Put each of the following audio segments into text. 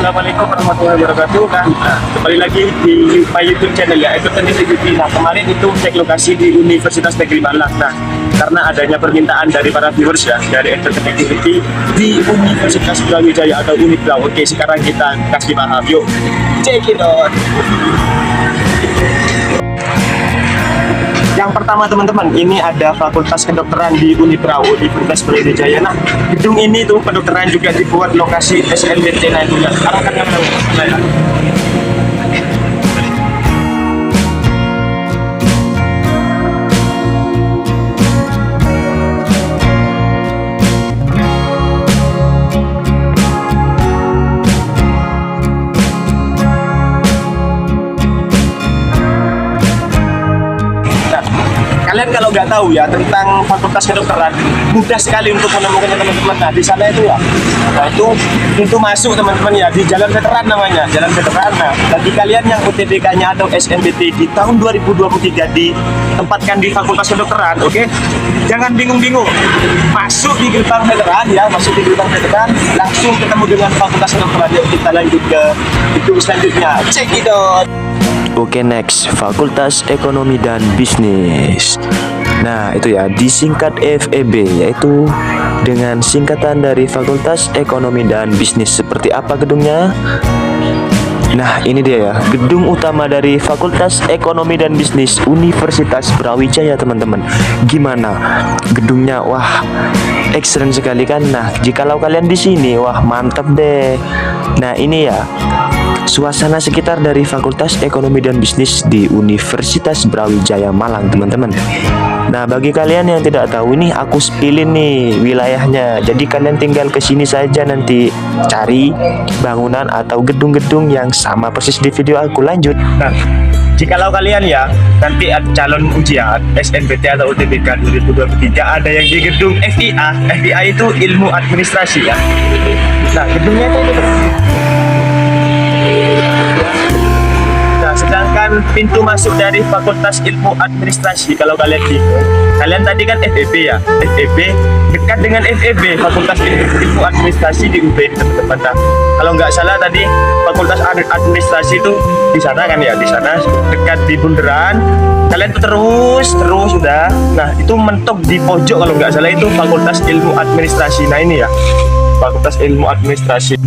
Assalamualaikum warahmatullahi wabarakatuh. Kembali lagi di my YouTube channel ya, Everton TV. Nah, kemarin itu cek lokasi di Universitas Negeri Malang. Nah, karena adanya permintaan dari para viewers ya, dari Everton TV di Universitas Brawijaya atau Unibra. Oke, sekarang kita kasih paham. Yuk, check it out. Yang pertama teman-teman, ini ada Fakultas Kedokteran di Unibra, Universitas Brawijaya. Nah, gedung ini tuh kedokteran juga dibuat lokasi SNBT. Nah, itu ya, arahkan kamera ke saya. Kalian kalau nggak tahu ya tentang Fakultas Kedokteran, mudah sekali untuk menemukannya teman-teman. Nah, di sana itu ya, nah itu pintu masuk teman-teman ya, di Jalan Veteran namanya, Jalan Veteran. Nah, bagi kalian yang UTBK-nya atau SNBT di tahun 2023 ditempatkan di Fakultas Kedokteran, oke? Jangan bingung-bingung, masuk di gerbang veteran ya, masuk di gerbang veteran, langsung ketemu dengan Fakultas Kedokteran. Yuk kita lanjut ke gedung selanjutnya. Check it out. Oke, next, Fakultas Ekonomi dan Bisnis. Nah, itu ya, disingkat FEB, yaitu dengan singkatan dari Fakultas Ekonomi dan Bisnis. Seperti apa gedungnya? Nah, ini dia ya, gedung utama dari Fakultas Ekonomi dan Bisnis Universitas Brawijaya, teman-teman. Gimana gedungnya? Wah, keren sekali kan? Nah, jikalau kalian di sini, wah mantap deh. Nah, ini ya suasana sekitar dari Fakultas Ekonomi dan Bisnis di Universitas Brawijaya Malang, teman-teman. Nah, bagi kalian yang tidak tahu, ini aku spillin nih wilayahnya. Jadi kalian tinggal ke sini saja, nanti cari bangunan atau gedung-gedung yang sama persis di video aku. Lanjut. Nah, jikalau kalian ya nanti calon ujian SNBT atau UTBK 2023 ada yang di gedung FIA. FIA itu ilmu administrasi ya. Nah, gedungnya itu sedangkan pintu masuk dari Fakultas Ilmu Administrasi, kalau kalian bingung, kalian tadi kan FEB ya, FEB dekat dengan FEB, Fakultas Ilmu Administrasi di UB, teman-teman. Nah, kalau nggak salah tadi Fakultas Administrasi itu di sana kan ya, di sana dekat di bundaran. Kalian tuh terus udah, nah itu mentok di pojok kalau nggak salah itu Fakultas Ilmu Administrasi. Nah ini ya, Fakultas Ilmu Administrasi.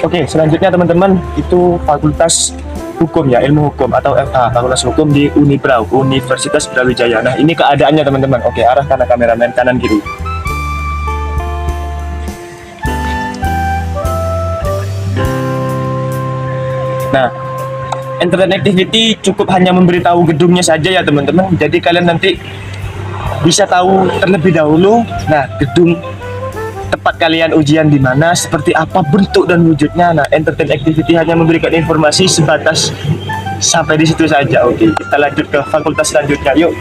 Oke, selanjutnya teman-teman, itu Fakultas Hukum ya, Ilmu Hukum atau FH, Fakultas Hukum di Unibra, Universitas Brawijaya. Nah, ini keadaannya teman-teman. Oke, arahkan kameramen kanan kiri. Nah, Entertain Activity cukup hanya memberitahu gedungnya saja ya teman-teman. Jadi kalian nanti bisa tahu terlebih dahulu. Nah, gedung tempat kalian ujian di mana, seperti apa bentuk dan wujudnya. Nah, Entertain Activity hanya memberikan informasi sebatas sampai di situ saja. Oke, kita lanjut ke fakultas selanjutnya. Yuk.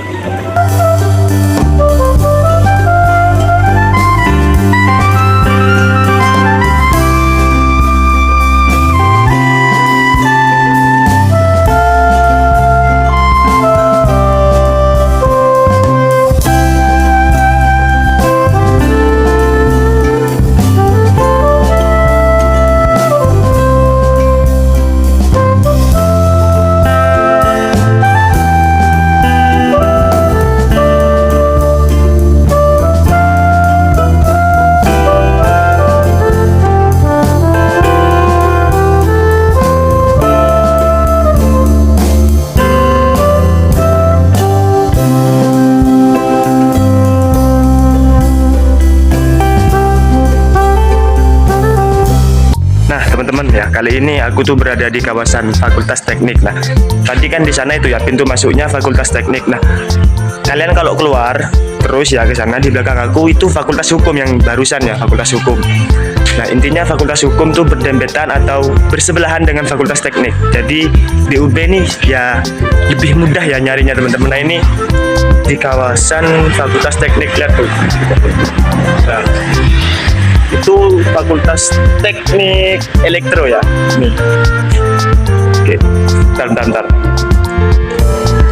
Teman-teman ya, kali ini aku tuh berada di kawasan Fakultas Teknik. Nah, tadi kan di sana itu ya pintu masuknya Fakultas Teknik. Nah, kalian kalau keluar terus ya ke sana, di belakang aku itu Fakultas Hukum yang barusan ya, Fakultas Hukum. Nah, intinya Fakultas Hukum tuh berdempetan atau bersebelahan dengan Fakultas Teknik. Jadi di UB nih ya lebih mudah ya nyarinya teman-teman. Nah, ini di kawasan Fakultas Teknik, lihat tuh. Nah, itu Fakultas Teknik Elektro ya. Nih. Oke, bentar.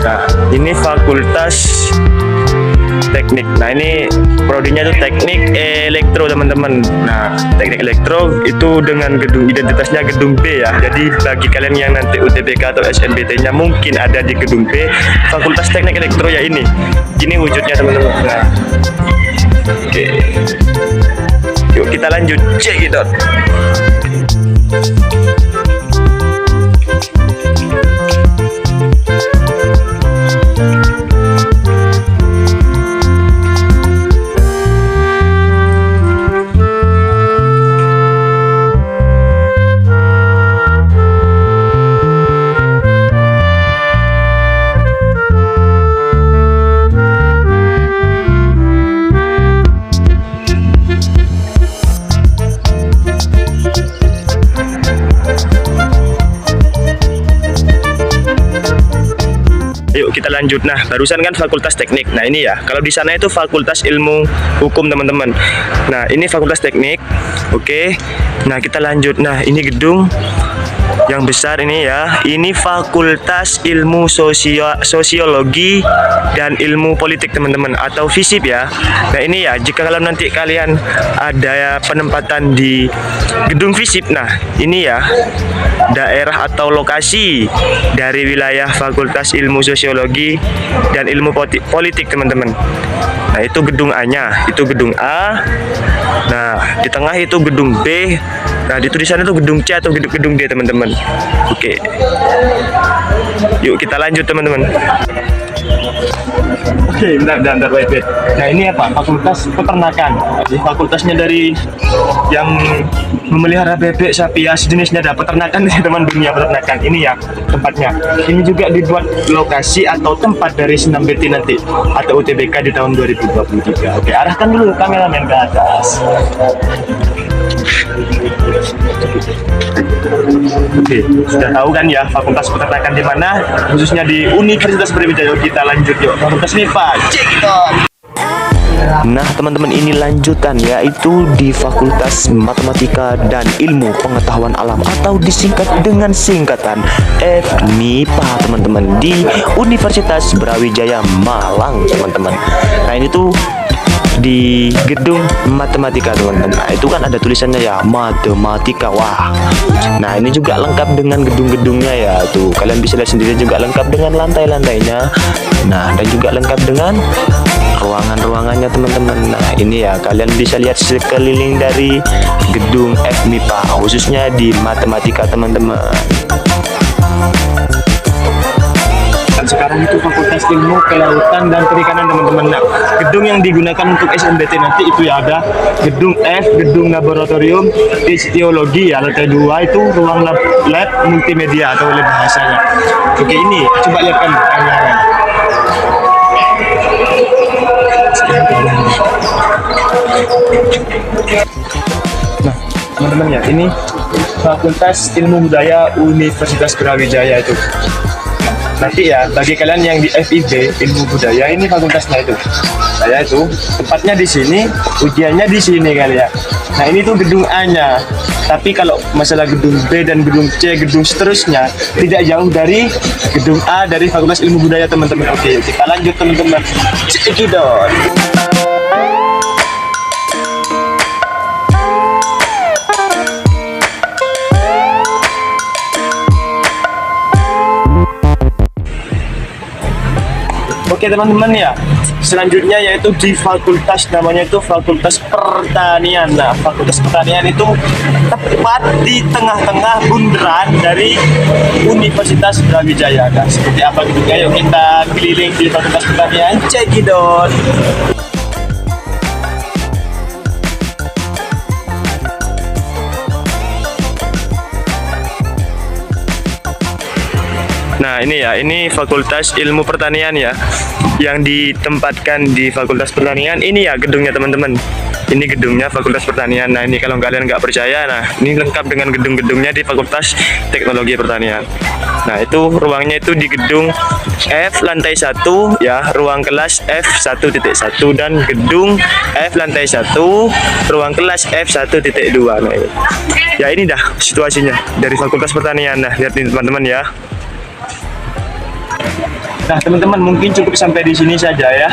Nah, ini Fakultas Teknik. Nah, ini prodinya itu Teknik Elektro teman-teman. Nah, Teknik Elektro itu dengan gedung identitasnya gedung B ya. Jadi bagi kalian yang nanti UTBK atau SNBT-nya mungkin ada di gedung B, Fakultas Teknik Elektro ya ini. Ini wujudnya teman-teman. Nah, oke. Yuk kita lanjut cekidot. Yuk kita lanjut. Nah, barusan kan Fakultas Teknik. Nah, ini ya, kalau di sana itu Fakultas Ilmu Hukum teman-teman. Nah, ini Fakultas Teknik. Oke. Nah, kita lanjut. Nah, ini gedung yang besar ini ya. Ini Fakultas Ilmu Sosiologi dan Ilmu Politik teman-teman, atau FISIP ya. Nah, ini ya, jika kalau nanti kalian ada penempatan di gedung FISIP, nah ini ya daerah atau lokasi dari wilayah Fakultas Ilmu Sosiologi dan Ilmu Politik teman-teman. Nah, itu gedung A-nya, itu gedung A. Nah, di tengah itu gedung B. Nah, di sana itu gedung C atau gedung D teman-teman. Oke. Yuk kita lanjut teman-teman. Oke, bentar, wait. Nah, ini apa? Fakultas Peternakan. Jadi fakultasnya dari yang memelihara bebek, sapi ya, sejenisnya ada peternakan nih teman, dunia peternakan. Ini ya tempatnya. Ini juga dibuat lokasi atau tempat dari senam BT nanti atau UTBK di tahun 2023. Oke, arahkan dulu kameramen ke atas. Oke, sudah tahu kan ya Fakultas Peternakan di mana, khususnya di Universitas Brawijaya. Kita lanjut yuk, Fakultas MIPA. Cek it out. Nah teman-teman, ini lanjutan yaitu di Fakultas Matematika dan Ilmu Pengetahuan Alam atau disingkat dengan singkatan FMIPA teman-teman, di Universitas Brawijaya Malang teman-teman. Nah, ini tuh di gedung matematika teman-teman. Nah, itu kan ada tulisannya ya, matematika. Wah, nah ini juga lengkap dengan gedung-gedungnya ya, tuh kalian bisa lihat sendiri, juga lengkap dengan lantai-lantainya. Nah, dan juga lengkap dengan ruangan-ruangannya teman-teman. Nah, ini ya, kalian bisa lihat sekeliling dari gedung FMIPA, khususnya di matematika teman-teman. Sekarang itu Fakultas Ilmu Kelautan dan Perikanan teman-teman. Nah, gedung yang digunakan untuk SNBT nanti itu ya ada gedung F, gedung laboratorium istiologi ya, lantai 2 itu ruang lab multimedia atau lab bahasanya. Oke, ini coba lihat kan kamera. Nah, teman-teman ya, ini Fakultas Ilmu Budaya Universitas Brawijaya itu. Nanti ya, bagi kalian yang di FIB Ilmu Budaya, ini fakultasnya itu. Saya itu tempatnya di sini, ujiannya di sini kali ya. Nah, ini tuh gedung A-nya. Tapi kalau masalah gedung B dan gedung C, gedung seterusnya tidak jauh dari gedung A dari Fakultas Ilmu Budaya teman-teman. Oke, kita lanjut teman-teman. Cekidot. Oke teman-teman ya, selanjutnya yaitu di fakultas, namanya itu Fakultas Pertanian. Nah, Fakultas Pertanian itu tepat di tengah-tengah bundaran dari Universitas Brawijaya. Nah, seperti apa gedungnya, yuk kita keliling di Fakultas Pertanian. Cekidot. Nah ini ya, ini Fakultas Ilmu Pertanian ya, yang ditempatkan di Fakultas Pertanian. Ini ya gedungnya teman-teman. Ini gedungnya Fakultas Pertanian. Nah ini kalau kalian nggak percaya, nah ini lengkap dengan gedung-gedungnya di Fakultas Teknologi Pertanian. Nah itu ruangnya itu di gedung F lantai 1 ya, ruang kelas F1.1 dan gedung F lantai 1, ruang kelas F1.2. Nah ini. Ya ini dah situasinya dari Fakultas Pertanian. Nah lihat nih teman-teman ya. Nah teman-teman, mungkin cukup sampai di sini saja ya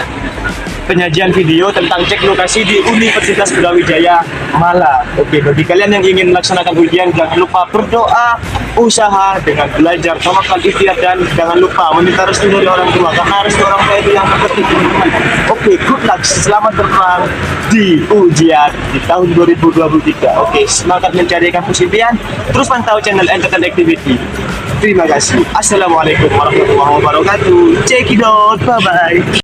penyajian video tentang cek lokasi di Universitas Brawijaya Malang. Oke, bagi kalian yang ingin melaksanakan ujian, jangan lupa berdoa, usaha dengan belajar, tawakal, ikhtiar, dan jangan lupa meminta restu dari orang tua, karena restu orang tua itu yang terpenting, teman-teman. Oke, good luck, selamat berperang di ujian di tahun 2023. Oke, semangat mencari kampus impian, terus pantau channel Entertain Activity. Terima kasih. Assalamualaikum warahmatullahi wabarakatuh. Check it out. Bye bye.